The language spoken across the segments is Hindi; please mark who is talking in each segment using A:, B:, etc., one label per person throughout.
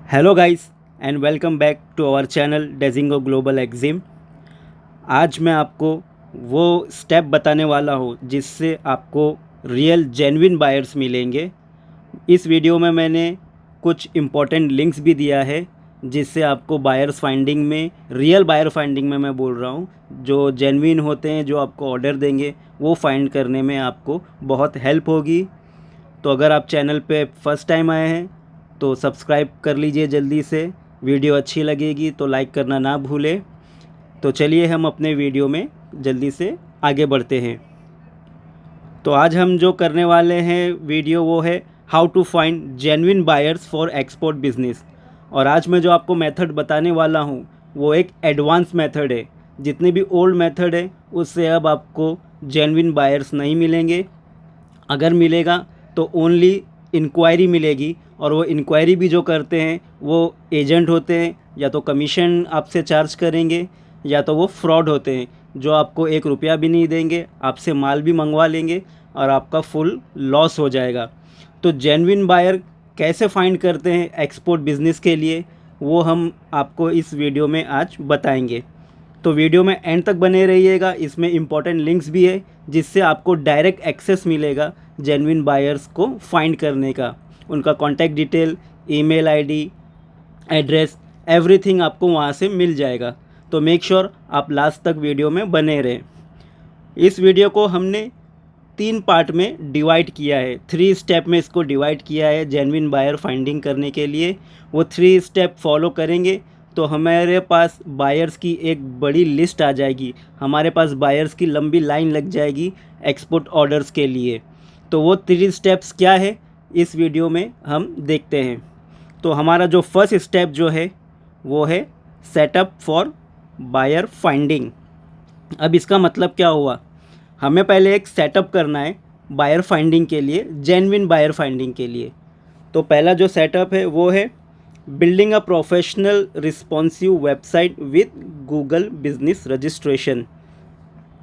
A: Hello guys and welcome back to our channel Dezingo global Exim. आज मैं आपको वो स्टेप बताने वाला हूँ जिससे आपको रियल जेन्युइन बायर्स मिलेंगे। इस वीडियो में मैंने कुछ इम्पोर्टेंट लिंक्स भी दिया है जिससे आपको बायर्स फाइंडिंग में, रियल बायर फाइंडिंग में मैं बोल रहा हूँ, जो जेन्युइन होते हैं, जो आपको ऑर्डर देंगे, वो फाइंड करने में आपको बहुत हेल्प होगी। तो अगर आप चैनल पे फर्स्ट टाइम आए हैं तो सब्सक्राइब कर लीजिए जल्दी से। वीडियो अच्छी लगेगी तो लाइक करना ना भूलें। तो चलिए हम अपने वीडियो में जल्दी से आगे बढ़ते हैं। तो आज हम जो करने वाले हैं वीडियो वो है how to find genuine buyers for export business. और आज मैं जो आपको मेथड बताने वाला हूँ वो एक एडवांस मेथड है। जितने भी ओल्ड मेथड है उससे अब आपको जेन्युइन बायर्स नहीं मिलेंगे। अगर मिलेगा तो ओनली इंक्वायरी मिलेगी, और वो इंक्वायरी भी जो करते हैं वो एजेंट होते हैं, या तो कमीशन आपसे चार्ज करेंगे या तो वो फ्रॉड होते हैं जो आपको 1 रुपया भी नहीं देंगे, आपसे माल भी मंगवा लेंगे और आपका फुल लॉस हो जाएगा। तो जेन्युइन बायर कैसे फाइंड करते हैं एक्सपोर्ट बिज़नेस के लिए, वो हम आपको इस वीडियो में आज बताएंगे। तो वीडियो में एंड तक बने रहिएगा। इसमें इम्पॉर्टेंट लिंक्स भी है जिससे आपको डायरेक्ट एक्सेस मिलेगा जेन्युइन बायर्स को फाइंड करने का। उनका contact detail, email ID, address, everything आपको वहाँ से मिल जाएगा। तो मेक श्योर आप लास्ट तक वीडियो में बने रहें। इस वीडियो को हमने 3 पार्ट में डिवाइड किया है, 3 स्टेप में इसको डिवाइड किया है जेन्युइन बायर फाइंडिंग करने के लिए। वो 3 स्टेप फॉलो करेंगे तो हमारे पास बायर्स की एक बड़ी लिस्ट आ जाएगी, हमारे पास बायर्स की लंबी लाइन लग जाएगी एक्सपोर्ट ऑर्डर्स के लिए। तो वो 3 स्टेप्स क्या है इस वीडियो में हम देखते हैं। तो हमारा जो फर्स्ट स्टेप जो है वो है सेटअप फॉर बायर फाइंडिंग। अब इसका मतलब क्या हुआ, हमें पहले एक सेटअप करना है बायर फाइंडिंग के लिए, जेन्युइन बायर फाइंडिंग के लिए। तो पहला जो सेटअप है वो है building a professional responsive website with Google business registration.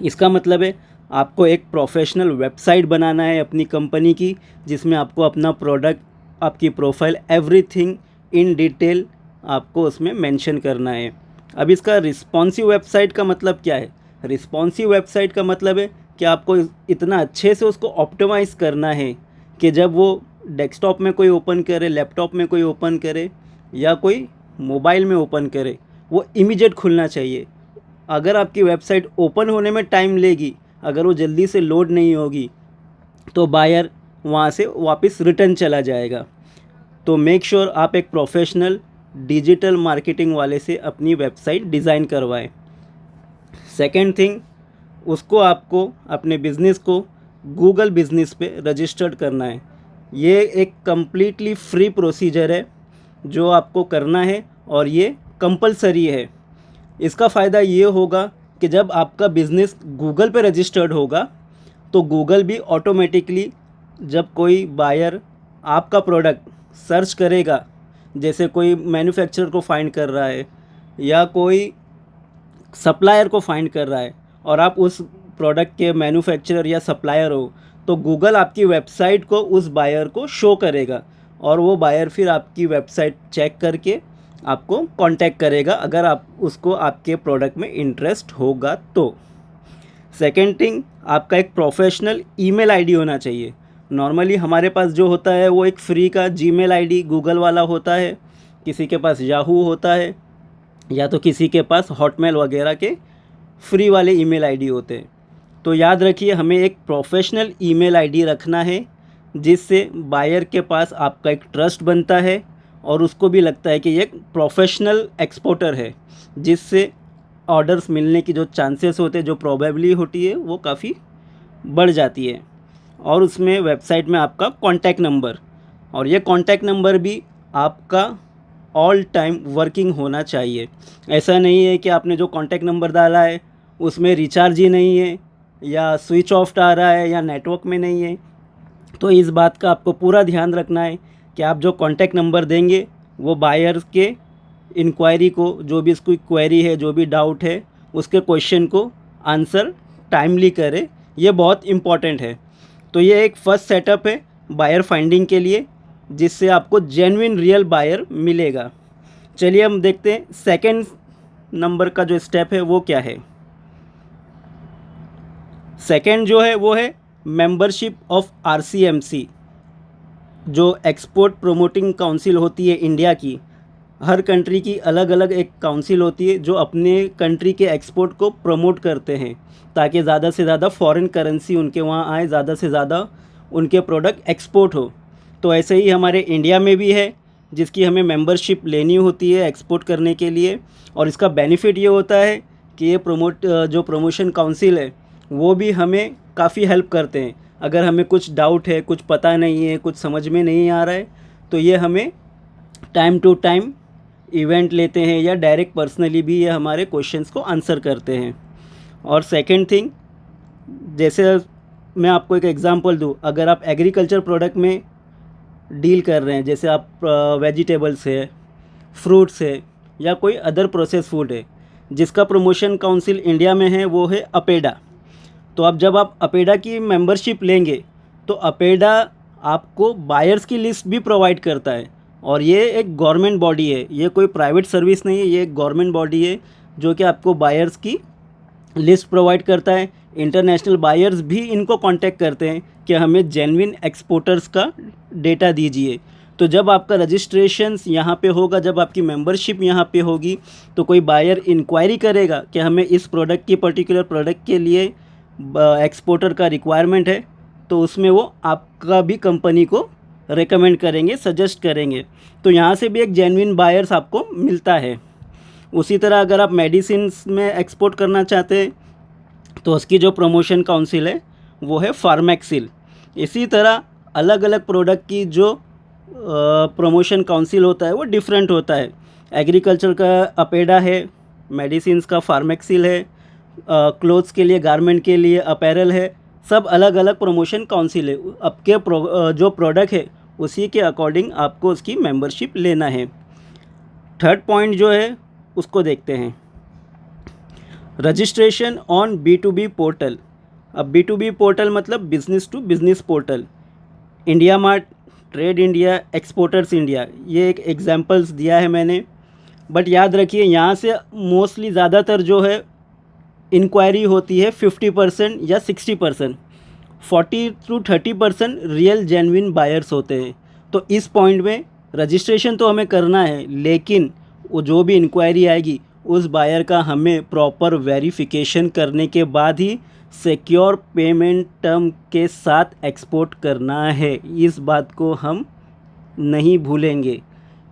A: इसका मतलब है आपको एक प्रोफेशनल वेबसाइट बनाना है अपनी कंपनी की, जिसमें आपको अपना प्रोडक्ट, आपकी प्रोफाइल, एवरीथिंग इन डिटेल आपको उसमें मेंशन करना है। अब इसका रिस्पॉन्सिव वेबसाइट का मतलब क्या है? रिस्पॉन्सिव वेबसाइट का मतलब है कि आपको इतना अच्छे से उसको ऑप्टिमाइज़ करना है कि जब वो डेस्कटॉप में कोई ओपन करे, लैपटॉप में कोई ओपन करे या कोई मोबाइल में ओपन करे, वो इमीडिएट खुलना चाहिए। अगर आपकी वेबसाइट ओपन होने में टाइम लेगी, अगर वो जल्दी से लोड नहीं होगी, तो बायर वहाँ से वापस रिटर्न चला जाएगा। तो मेक श्योर आप एक प्रोफेशनल डिजिटल मार्केटिंग वाले से अपनी वेबसाइट डिज़ाइन करवाएं। सेकेंड थिंग, उसको आपको अपने बिज़नेस को गूगल बिज़नेस पे रजिस्टर्ड करना है। ये एक कम्प्लीटली फ्री प्रोसीजर है जो आपको करना है और ये कंपलसरी है। इसका फ़ायदा ये होगा कि जब आपका बिज़नेस गूगल पे रजिस्टर्ड होगा तो गूगल भी ऑटोमेटिकली जब कोई बायर आपका प्रोडक्ट सर्च करेगा, जैसे कोई मैन्युफैक्चरर को फाइंड कर रहा है या कोई सप्लायर को फाइंड कर रहा है और आप उस प्रोडक्ट के मैन्युफैक्चरर या सप्लायर हो, तो गूगल आपकी वेबसाइट को उस बायर को शो करेगा और वो बायर फिर आपकी वेबसाइट चेक करके आपको कांटेक्ट करेगा अगर आप उसको आपके प्रोडक्ट में इंटरेस्ट होगा तो। सेकेंड थिंग, आपका एक प्रोफेशनल ईमेल आईडी होना चाहिए। नॉर्मली हमारे पास जो होता है वो एक फ्री का जीमेल आईडी गूगल वाला होता है, किसी के पास याहू होता है या तो किसी के पास हॉटमेल वगैरह के फ्री वाले ईमेल आईडी होते हैं। तो याद रखिए हमें एक प्रोफेशनल ईमेल आईडी रखना है जिससे बायर के पास आपका एक ट्रस्ट बनता है और उसको भी लगता है कि ये एक प्रोफेशनल एक्सपोर्टर है, जिससे ऑर्डर्स मिलने की जो चांसेस होते हैं, जो प्रोबेबिलिटी होती है, वो काफ़ी बढ़ जाती है। और उसमें वेबसाइट में आपका कॉन्टैक्ट नंबर, और ये कॉन्टैक्ट नंबर भी आपका ऑल टाइम वर्किंग होना चाहिए। ऐसा नहीं है कि आपने जो कॉन्टैक्ट नंबर डाला है उसमें रिचार्ज ही नहीं है या स्विच ऑफ आ रहा है या नेटवर्क में नहीं है। तो इस बात का आपको पूरा ध्यान रखना है कि आप जो कॉन्टैक्ट नंबर देंगे वो बायर के इंक्वायरी को, जो भी इसकी क्वेरी है, जो भी डाउट है, उसके क्वेश्चन को आंसर टाइमली करे। ये बहुत इम्पॉर्टेंट है। तो ये एक फ़र्स्ट सेटअप है बायर फाइंडिंग के लिए। जिससे आपको जेन्युइन रियल बायर मिलेगा। चलिए हम देखते हैं सेकंड नंबर का जो स्टेप है वो क्या है। सेकंड जो है वो है मेंबरशिप ऑफ आरसीएमसी, जो एक्सपोर्ट प्रोमोटिंग काउंसिल होती है इंडिया की। हर कंट्री की अलग अलग एक काउंसिल होती है जो अपने कंट्री के एक्सपोर्ट को प्रमोट करते हैं, ताकि ज़्यादा से ज़्यादा फॉरेन करेंसी उनके वहाँ आए, ज़्यादा से ज़्यादा उनके प्रोडक्ट एक्सपोर्ट हो। तो ऐसे ही हमारे इंडिया में भी है, जिसकी हमें मेंबरशिप लेनी होती है एक्सपोर्ट करने के लिए। और इसका बेनिफिट ये होता है कि ये जो प्रमोशन काउंसिल है वो भी हमें काफ़ी हेल्प करते हैं। अगर हमें कुछ डाउट है, कुछ पता नहीं है, कुछ समझ में नहीं आ रहा है, तो ये हमें टाइम टू टाइम इवेंट लेते हैं या डायरेक्ट पर्सनली भी ये हमारे क्वेश्चंस को आंसर करते हैं। और सेकंड थिंग, जैसे मैं आपको एक एग्जांपल दूँ, अगर आप एग्रीकल्चर प्रोडक्ट में डील कर रहे हैं, जैसे आप वेजिटेबल्स है, फ्रूट्स है, या कोई अदर प्रोसेस फूड है, जिसका प्रमोशन काउंसिल इंडिया में है वो है अपेडा। तो अब जब आप अपेडा की मेंबरशिप लेंगे तो अपेडा आपको बायर्स की लिस्ट भी प्रोवाइड करता है। और ये एक गवर्नमेंट बॉडी है, ये कोई प्राइवेट सर्विस नहीं है, ये एक गवर्नमेंट बॉडी है जो कि आपको बायर्स की लिस्ट प्रोवाइड करता है। इंटरनेशनल बायर्स भी इनको कांटेक्ट करते हैं कि हमें जेन्युइन एक्सपोर्टर्स का डेटा दीजिए। तो जब आपका रजिस्ट्रेशंस यहाँ पे होगा, जब आपकी मेंबरशिप यहाँ पे होगी, तो कोई बायर इंक्वायरी करेगा कि हमें इस प्रोडक्ट की पर्टिकुलर प्रोडक्ट के लिए एक्सपोर्टर का रिक्वायरमेंट है, तो उसमें वो आपका भी कंपनी को रेकमेंड करेंगे, सजेस्ट करेंगे। तो यहाँ से भी एक जेन्युइन बायर्स आपको मिलता है। उसी तरह अगर आप मेडिसिन्स में एक्सपोर्ट करना चाहते हैं तो उसकी जो प्रमोशन काउंसिल है वो है फार्मेक्सिल। इसी तरह अलग अलग प्रोडक्ट की जो प्रमोशन काउंसिल होता है वो डिफरेंट होता है। एग्रीकल्चर का अपेडा है, मेडिसिन्स का फार्मेक्सिल है, क्लोथ्स के लिए, गारमेंट के लिए अपैरल है, सब अलग अलग प्रमोशन काउंसिल है। आपके जो प्रोडक्ट है उसी के अकॉर्डिंग आपको उसकी मेंबरशिप लेना है। थर्ड पॉइंट जो है उसको देखते हैं, रजिस्ट्रेशन ऑन B2B पोर्टल। अब B2B पोर्टल मतलब business to business portal. India Mart, Trade India, Exporters India, ये एक एग्जांपल्स दिया है मैंने। बट याद रखिए यहाँ से मोस्टली ज़्यादातर जो है इंक्वायरी होती है 50% या 60%, 40 to 30% रियल जेन्युइन बायर्स होते हैं। तो इस पॉइंट में रजिस्ट्रेशन तो हमें करना है, लेकिन वो जो भी इंक्वायरी आएगी उस बायर का हमें प्रॉपर वेरिफिकेशन करने के बाद ही सिक्योर पेमेंट टर्म के साथ एक्सपोर्ट करना है। इस बात को हम नहीं भूलेंगे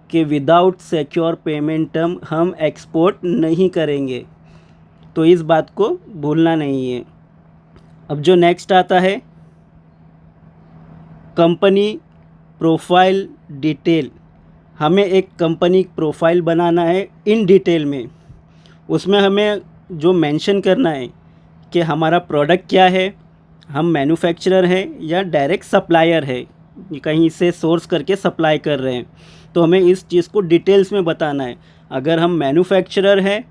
A: कि विदाउट सिक्योर पेमेंट टर्म हम एक्सपोर्ट नहीं करेंगे, तो इस बात को भूलना नहीं है। अब जो नेक्स्ट आता है कंपनी प्रोफाइल डिटेल। हमें एक कंपनी प्रोफाइल बनाना है इन डिटेल में। उसमें हमें जो मेंशन करना है कि हमारा प्रोडक्ट क्या है, हम मैन्युफैक्चरर हैं या डायरेक्ट सप्लायर है, कहीं से सोर्स करके सप्लाई कर रहे हैं, तो हमें इस चीज़ को डिटेल्स में बताना है। अगर हम मैन्युफैक्चरर हैं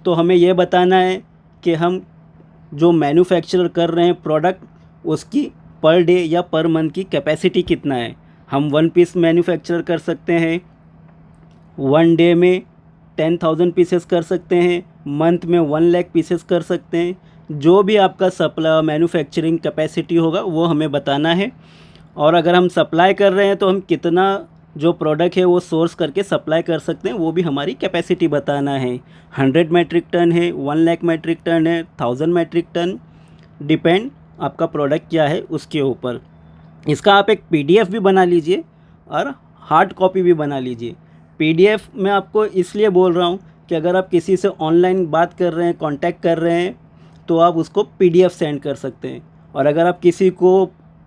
A: तो हमें ये बताना है कि हम जो मैन्युफैक्चर कर रहे हैं प्रोडक्ट, उसकी पर डे या पर मंथ की कैपेसिटी कितना है। हम 1 पीस मैन्युफैक्चर कर सकते हैं, 1 डे में 10,000 पीसेस कर सकते हैं, मंथ में 1 लाख पीसेस कर सकते हैं। जो भी आपका सप्लाई मैन्युफैक्चरिंग कैपेसिटी होगा वो हमें बताना है। और अगर हम सप्लाई कर रहे हैं तो हम कितना जो प्रोडक्ट है वो सोर्स करके सप्लाई कर सकते हैं, वो भी हमारी कैपेसिटी बताना है। 100 मेट्रिक टन है, 1 लाख मेट्रिक टन है, 1000 मेट्रिक टन, डिपेंड आपका प्रोडक्ट क्या है उसके ऊपर। इसका आप एक PDF भी बना लीजिए और हार्ड कॉपी भी बना लीजिए। PDF मैं आपको इसलिए बोल रहा हूँ कि अगर आप किसी से ऑनलाइन बात कर रहे हैं, कांटेक्ट कर रहे हैं, तो आप उसको PDF सेंड कर सकते हैं। और अगर आप किसी को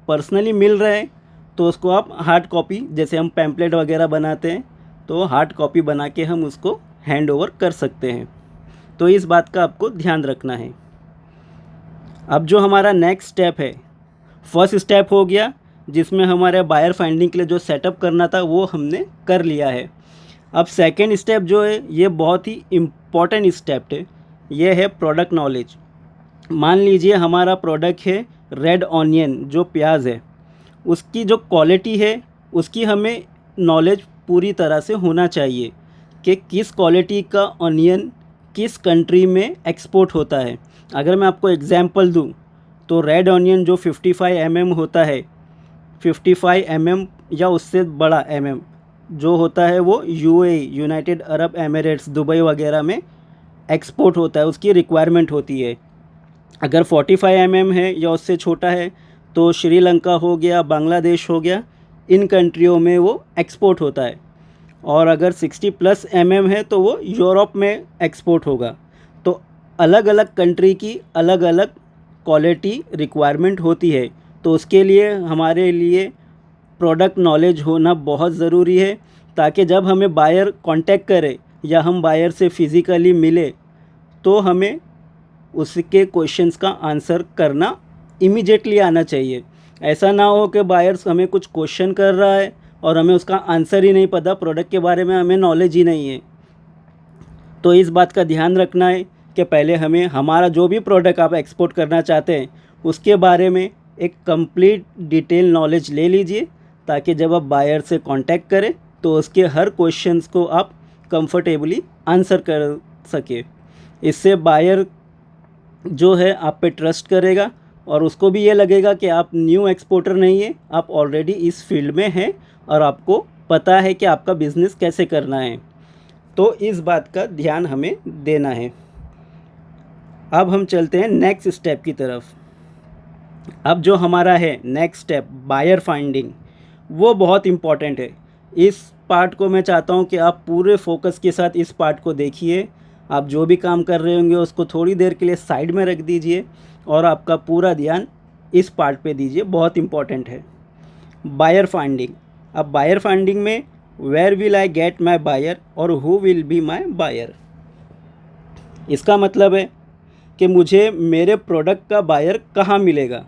A: पर्सनली मिल रहे हैं तो उसको आप हार्ड कॉपी, जैसे हम पैम्पलेट वगैरह बनाते हैं, तो हार्ड कॉपी बना के हम उसको हैंड ओवर कर सकते हैं। तो इस बात का आपको ध्यान रखना है। अब जो हमारा नेक्स्ट स्टेप है, फर्स्ट स्टेप हो गया जिसमें हमारे बायर फाइंडिंग के लिए जो सेटअप करना था वो हमने कर लिया है। अब सेकेंड स्टेप जो है ये बहुत ही इम्पॉर्टेंट स्टेप है, ये है प्रोडक्ट नॉलेज। मान लीजिए हमारा प्रोडक्ट है रेड ऑनियन, जो प्याज है, उसकी जो क्वालिटी है उसकी हमें नॉलेज पूरी तरह से होना चाहिए कि किस क्वालिटी का ऑनियन किस कंट्री में एक्सपोर्ट होता है। अगर मैं आपको एग्जांपल दूं तो रेड ऑनियन जो 55 mm होता है, 55 mm या उससे बड़ा जो होता है वो UAE, United Arab Emirates, Dubai वगैरह में एक्सपोर्ट होता है, उसकी रिक्वायरमेंट होती है। अगर 45 mm है या उससे छोटा है तो श्रीलंका हो गया, बांग्लादेश हो गया, इन कंट्रियों में वो एक्सपोर्ट होता है। और अगर 60+ mm है तो वो यूरोप में एक्सपोर्ट होगा। तो अलग अलग कंट्री की अलग अलग क्वालिटी रिक्वायरमेंट होती है। तो उसके लिए हमारे लिए प्रोडक्ट नॉलेज होना बहुत ज़रूरी है, ताकि जब हमें बायर कांटेक्ट करे या हम बायर से फ़िज़िकली मिले तो हमें उसके क्वेश्चंस का आंसर करना इमीडिएटली आना चाहिए। ऐसा ना हो कि बायर्स हमें कुछ क्वेश्चन कर रहा है और हमें उसका आंसर ही नहीं पता, प्रोडक्ट के बारे में हमें नॉलेज ही नहीं है। तो इस बात का ध्यान रखना है कि पहले हमें हमारा जो भी प्रोडक्ट आप एक्सपोर्ट करना चाहते हैं उसके बारे में एक कंप्लीट डिटेल नॉलेज ले लीजिए, ताकि जब आप बायर से कांटेक्ट करें तो उसके हर क्वेश्चंस को आप कंफर्टेबली आंसर कर सके। इससे बायर जो है आप पे ट्रस्ट करेगा और उसको भी ये लगेगा कि आप न्यू एक्सपोर्टर नहीं है, आप ऑलरेडी इस फील्ड में हैं और आपको पता है कि आपका बिज़नेस कैसे करना है। तो इस बात का ध्यान हमें देना है। अब हम चलते हैं नेक्स्ट स्टेप की तरफ। अब जो हमारा है नेक्स्ट स्टेप बायर फाइंडिंग, वो बहुत इम्पॉर्टेंट है। इस पार्ट को मैं चाहता हूँ कि आप पूरे फोकस के साथ इस पार्ट को देखिए। आप जो भी काम कर रहे होंगे उसको थोड़ी देर के लिए साइड में रख दीजिए और आपका पूरा ध्यान इस पार्ट पे दीजिए, बहुत इम्पॉर्टेंट है बायर फाइंडिंग। अब बायर फाइंडिंग में where will I get my buyer और who will be my buyer, इसका मतलब है कि मुझे मेरे प्रोडक्ट का बायर कहाँ मिलेगा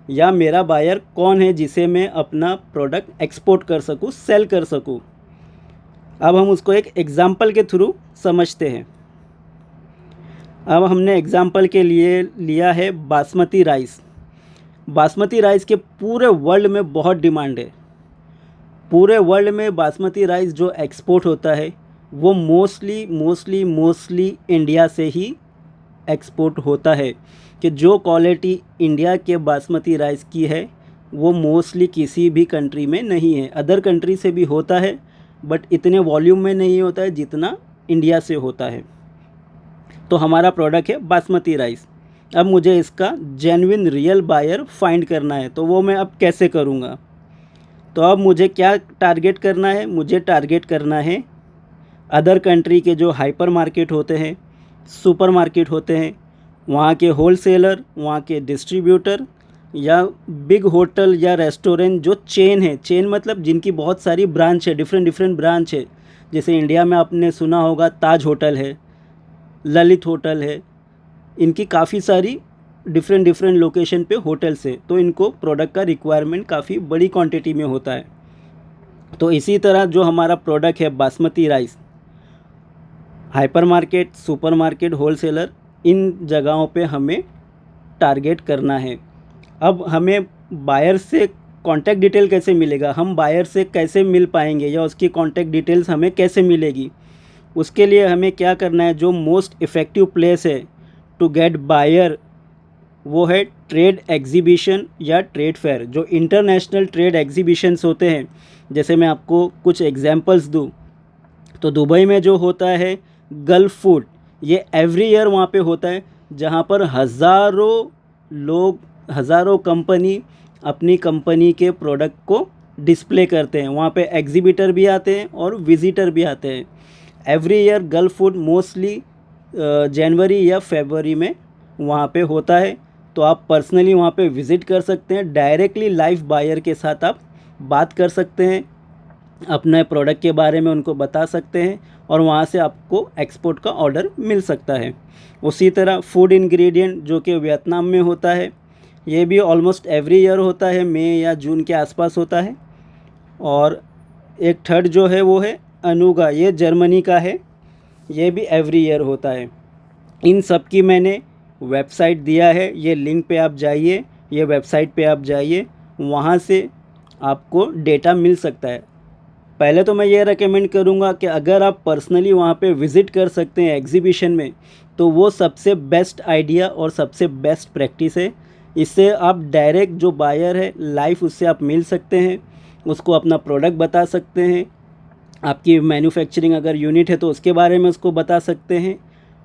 A: या मेरा बायर कौन है जिसे मैं अपना प्रोडक्ट एक्सपोर्ट कर सकूँ, सेल कर सकूँ। अब हम उसको एक एग्ज़ाम्पल के थ्रू समझते हैं। अब हमने एग्ज़ाम्पल के लिए लिया है बासमती राइस। बासमती राइस के पूरे वर्ल्ड में बहुत डिमांड है। पूरे वर्ल्ड में बासमती राइस जो एक्सपोर्ट होता है वो मोस्टली इंडिया से ही एक्सपोर्ट होता है, कि जो क्वालिटी इंडिया के बासमती राइस की है वो मोस्टली किसी भी कंट्री में नहीं है। अदर कंट्री से भी होता है बट इतने वॉल्यूम में नहीं होता है जितना इंडिया से होता है। तो हमारा प्रोडक्ट है बासमती राइस। अब मुझे इसका जेन्युइन रियल बायर फाइंड करना है, तो वो मैं अब कैसे करूँगा। तो अब मुझे क्या टारगेट करना है, मुझे टारगेट करना है अदर कंट्री के जो हाइपर मार्केट होते हैं, सुपर मार्केट होते हैं, वहाँ के होलसेलर, वहाँ के डिस्ट्रीब्यूटर या बिग होटल या रेस्टोरेंट जो चेन है, चेन मतलब जिनकी बहुत सारी ब्रांच है, डिफरेंट ब्रांच है। जैसे इंडिया में आपने सुना होगा ताज होटल है, ललित होटल है, इनकी काफ़ी सारी डिफरेंट लोकेशन पे होटल्स है, तो इनको प्रोडक्ट का रिक्वायरमेंट काफ़ी बड़ी क्वांटिटी में होता है। तो इसी तरह जो हमारा प्रोडक्ट है basmati rice, hyper market, super market, wholesaler, इन जगहों पे हमें टारगेट करना है। अब हमें बायर से कॉन्टैक्ट डिटेल कैसे मिलेगा, हम बायर से कैसे मिल पाएंगे या उसकी कॉन्टैक्ट डिटेल्स हमें कैसे मिलेगी, उसके लिए हमें क्या करना है। जो मोस्ट इफ़ेक्टिव प्लेस है टू गेट बायर वो है ट्रेड एग्जीबिशन या ट्रेड फेयर। जो इंटरनेशनल ट्रेड एग्जीबिशंस होते हैं, जैसे मैं आपको कुछ एग्जांपल्स दूं तो दुबई में जो होता है गल्फ फूड, ये एवरी ईयर वहाँ पे होता है, जहाँ पर हज़ारों लोग, हज़ारों कंपनी अपनी कंपनी के प्रोडक्ट को डिस्प्ले करते हैं। वहाँ पे एग्जीबिटर भी आते हैं और विजिटर भी आते हैं। Every year Gulf Food mostly जनवरी या फरवरी में वहाँ पे होता है। तो आप पर्सनली वहाँ पे विज़िट कर सकते हैं, डायरेक्टली लाइव बायर के साथ आप बात कर सकते हैं, अपने प्रोडक्ट के बारे में उनको बता सकते हैं और वहाँ से आपको एक्सपोर्ट का ऑर्डर मिल सकता है। उसी तरह फूड इंग्रेडिएंट जो कि वियतनाम में होता है, ये भी ऑलमोस्ट एवरी ईयर होता है, मई या जून के आसपास होता है। और एक थर्ड जो है वो है अनुगा, ये जर्मनी का है, ये भी एवरी ईयर होता है। इन सब की मैंने वेबसाइट दिया है, ये लिंक पे आप जाइए, ये वेबसाइट पे आप जाइए, वहाँ से आपको डेटा मिल सकता है। पहले तो मैं ये रेकमेंड करूँगा कि अगर आप पर्सनली वहाँ पे विज़िट कर सकते हैं एग्ज़िबिशन में, तो वो सबसे बेस्ट आइडिया और सबसे बेस्ट प्रैक्टिस है। इससे आप डायरेक्ट जो बायर है लाइव उससे आप मिल सकते हैं, उसको अपना प्रोडक्ट बता सकते हैं, आपकी मैन्युफैक्चरिंग अगर यूनिट है तो उसके बारे में उसको बता सकते हैं,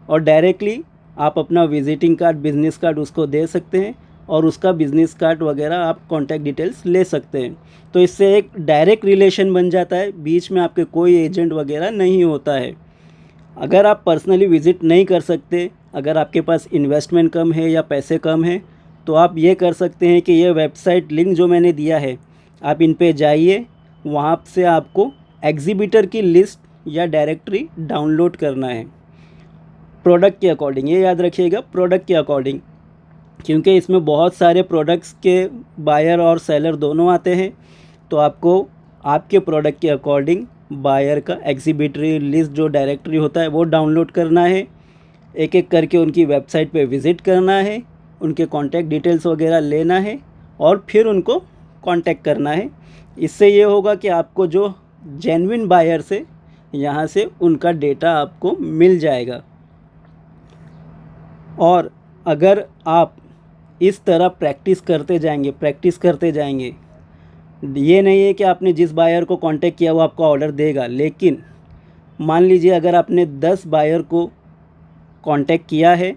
A: और डायरेक्टली आप अपना विजिटिंग कार्ड, बिज़नेस कार्ड उसको दे सकते हैं, और उसका बिज़नेस कार्ड वगैरह आप कॉन्टैक्ट डिटेल्स ले सकते हैं। तो इससे एक डायरेक्ट रिलेशन बन जाता है, बीच में आपके कोई एजेंट वगैरह नहीं होता है। अगर आप पर्सनली विज़िट नहीं कर सकते, अगर आपके पास इन्वेस्टमेंट कम है या पैसे कम हैं, तो आप ये कर सकते हैं कि ये वेबसाइट लिंक जो मैंने दिया है, आप इन पे जाइए, वहाँ से आपको एग्ज़िबिटर की लिस्ट या डायरेक्टरी डाउनलोड करना है प्रोडक्ट के अकॉर्डिंग। ये याद रखिएगा, प्रोडक्ट के अकॉर्डिंग, क्योंकि इसमें बहुत सारे प्रोडक्ट्स के बायर और सेलर दोनों आते हैं। तो आपको आपके प्रोडक्ट के अकॉर्डिंग बायर का एग्ज़िबिटरी लिस्ट जो डायरेक्टरी होता है वो डाउनलोड करना है, एक एक करके उनकी वेबसाइट पे विज़िट करना है, उनके कॉन्टैक्ट डिटेल्स वगैरह लेना है और फिर उनको कॉन्टैक्ट करना है। इससे ये होगा कि आपको जो जेन्युइन बायर से यहाँ से उनका डेटा आपको मिल जाएगा। और अगर आप इस तरह प्रैक्टिस करते जाएंगे, ये नहीं है कि आपने जिस बायर को कांटेक्ट किया वो आपको ऑर्डर देगा, लेकिन मान लीजिए अगर आपने 10 बायर को कांटेक्ट किया है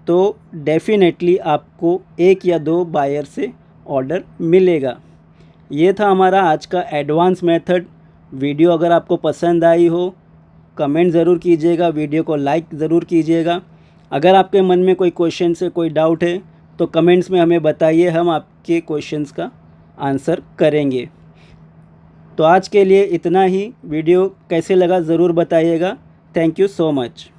A: तो डेफिनेटली आपको एक या दो बायर से ऑर्डर मिलेगा। ये था हमारा आज का एडवांस मेथड। वीडियो अगर आपको पसंद आई हो, कमेंट ज़रूर कीजिएगा, वीडियो को लाइक ज़रूर कीजिएगा। अगर आपके मन में कोई क्वेश्चन से कोई डाउट है तो कमेंट्स में हमें बताइए, हम आपके क्वेश्चंस का आंसर करेंगे। तो आज के लिए इतना ही। वीडियो कैसे लगा ज़रूर बताइएगा। Thank you so much.